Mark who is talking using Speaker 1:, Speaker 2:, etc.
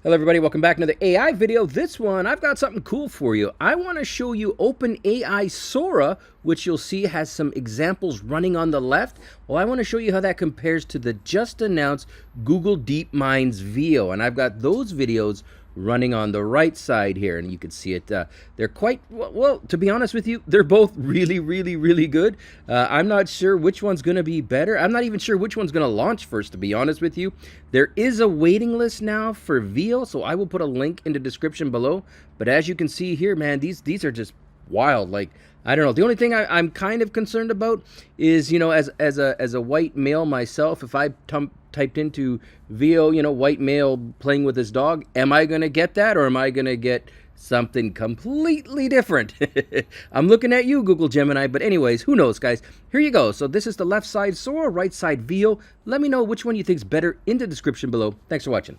Speaker 1: Hello everybody, welcome back to another AI video. This one, I've got something cool for you. I want to show you OpenAI Sora, which you'll see has some examples running on the left. Well, I want to show you how that compares to the just announced Google DeepMind VEO. And I've got those videos running on the right side here, and you can see it. They're quite, well, to be honest with you, they're both really good. I'm not sure which one's going to be better. I'm not even sure which one's going to launch first, to be honest with you. There is a waiting list now for VEO, so I will put a link in the description below. But as you can see here, man, these are just wild. Like, I don't know. The only thing I'm kind of concerned about is, you know, as a white male myself, if I typed into VEO, you know, white male playing with his dog, am I going to get that, or am I going to get something completely different? I'm looking at you, Google Gemini, but anyways, who knows, guys? Here you go. So this is the left side Sora, right side VEO. Let me know which one you think is better in the description below. Thanks for watching.